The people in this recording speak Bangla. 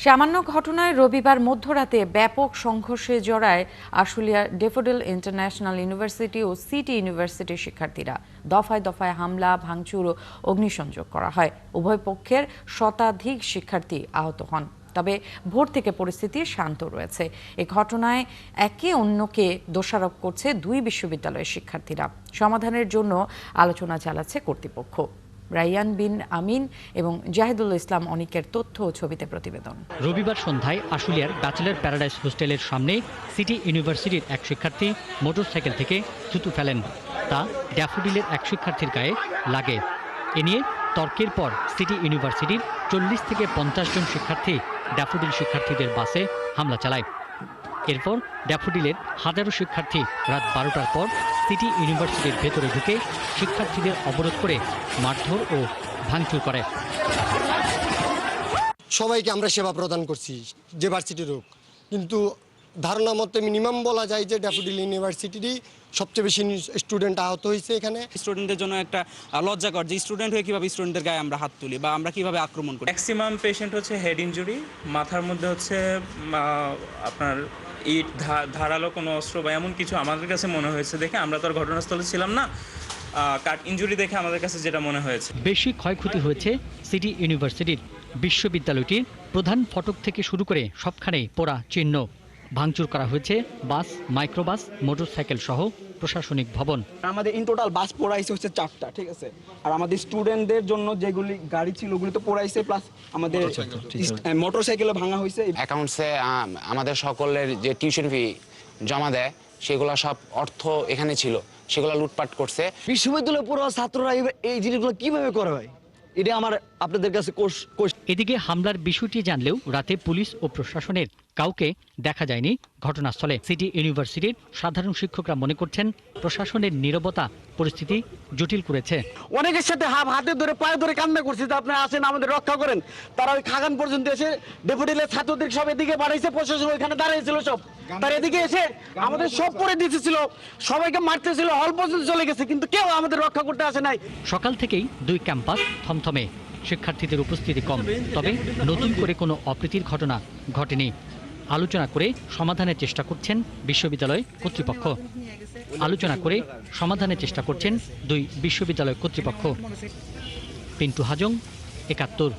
সামান্য ঘটনায় রবিবার মধ্যরাতে ব্যাপক সংঘর্ষে জড়ায় আশুলিয়ার ডেফোডিল ইন্টারন্যাশনাল ইউনিভার্সিটি ও সিটি ইউনিভার্সিটির শিক্ষার্থীরা। দফায় দফায় হামলা, ভাঙচুর ও অগ্নিসংযোগ করা হয়। উভয় পক্ষের শতাধিক শিক্ষার্থী আহত হন। তবে ভোর থেকে পরিস্থিতি শান্ত রয়েছে। এ ঘটনায় একে অন্যকে দোষারোপ করছে দুই বিশ্ববিদ্যালয়ের শিক্ষার্থীরা। সমাধানের জন্য আলোচনা চালাচ্ছে কর্তৃপক্ষ। রাইয়ান বিন আমিন এবং জাহিদুল ইসলাম অনিকের তথ্য ও ছবিতে প্রতিবেদন। রবিবার সন্ধ্যায় আশুলিয়ার ব্যাচেলর প্যারাডাইস হোস্টেলের সামনে সিটি ইউনিভার্সিটির এক শিক্ষার্থী মোটরসাইকেল থেকে থুতু ফেলেন। তা ড্যাফোডিলের এক শিক্ষার্থীর গায়ে লাগে। এ নিয়ে তর্কের পর সিটি ইউনিভার্সিটির 40 থেকে 50 জন শিক্ষার্থী ড্যাফোডিল শিক্ষার্থীদের বাসে হামলা চালায়। এরপর ড্যাফোডিলের হাজারো শিক্ষার্থী রাত 12টার পর সিটি ইউনিভার্সিটির ভেতরে ঢুকে শিক্ষার্থীদের অবরোধ করে মারধর ও ভাঙচুর করে। সবাইকে আমরা সেবা প্রদান করছি যে ভার্সিটির হোক, কিন্তু ধারণা মতে মিনিমাম বলা যায় যে ড্যাফোডিল ইউনিভার্সিটিরই সবচেয়ে বেশি স্টুডেন্ট আহত হয়েছে। এখানে স্টুডেন্টদের জন্য একটা লজ্জাকর যে স্টুডেন্ট হয়ে কীভাবে স্টুডেন্টদের গায়ে আমরা হাত তুলি বা আমরা কীভাবে আক্রমণ করি। ম্যাক্সিমাম পেশেন্ট হচ্ছে হেড ইনজুরি, মাথার মধ্যে হচ্ছে আপনার ইট ধারালো কোনো অস্ত্র বা এমন কিছু আমাদের কাছে মনে হয়েছে। দেখে আমরা তো আর ঘটনাস্থলে ছিলাম না, কাট ইনজুরি দেখে আমাদের কাছে যেটা মনে হয়েছে। বেশি ক্ষয়ক্ষতি হয়েছে সিটি ইউনিভার্সিটির। বিশ্ববিদ্যালয়টির প্রধান ফটক থেকে শুরু করে সবখানেই পোড়া চিহ্ন। ভাঙচুর করা হয়েছে বাস, মাইক্রোবাস, মোটরসাইকেল সহ প্রশাসনিক ভবন। আমাদের ইন টোটাল বাস পোড়াইছে হচ্ছে 4টা, ঠিক আছে। আর আমাদের স্টুডেন্টদের জন্য যেগুলি গাড়ি ছিল ওগুলি তো পোড়াইছে, প্লাস আমাদের মোটরসাইকেলও ভাঙা হয়েছে। অ্যাকাউন্টসে আমাদের সকলের যে টিউশন ফি জমা দেয় সেগুলো সব অর্থ এখানে ছিল, সেগুলো লুটপাট করছে। বিশ্ববিদ্যালয় পুরো ছাত্ররা এই জিনিসগুলো কিভাবে করে ভাই, এটা আমার আপনাদের কাছে এদিকে হামলার বিষয়টি জানলেও রাতে পুলিশ ও প্রশাসনের কাউকে দেখা যায়নি ঘটনাস্থলে। সিটি ইউনিভার্সিটির সাধারণ শিক্ষকরা মনে করছেন প্রশাসনের নীরবতা পরিস্থিতি জটিল করেছে। অনেকের সাথে হাতে ধরে পায়ে ধরে কান্না করছে যে আপনারা আসেন আমাদের রক্ষা করেন। তারা ওই খাগান পর্যন্ত এসে ডেপুটিলের ছাত্রদের সব এদিকে বাড়াইছে, প্রশাসন ওইখানে দাঁড়িয়েছিল সব, তার এদিকে এসে আমাদের সব করে দিতেছিল, সবাইকে মারতেছিল, হল পর্যন্ত চলে গেছে, কিন্তু কেউ আমাদের রক্ষা করতে আসে নাই। সকাল থেকেই দুই ক্যাম্পাস থমথমে, শিক্ষার্থীদের উপস্থিতি কম, তবে নতুন করে কোনো অপ্রীতির ঘটনা ঘটেনি। আলোচনা করে সমাধানের চেষ্টা করছেন বিশ্ববিদ্যালয় কর্তৃপক্ষ। দুই বিশ্ববিদ্যালয় কর্তৃপক্ষ। পিন্টু হাজং, ৭১।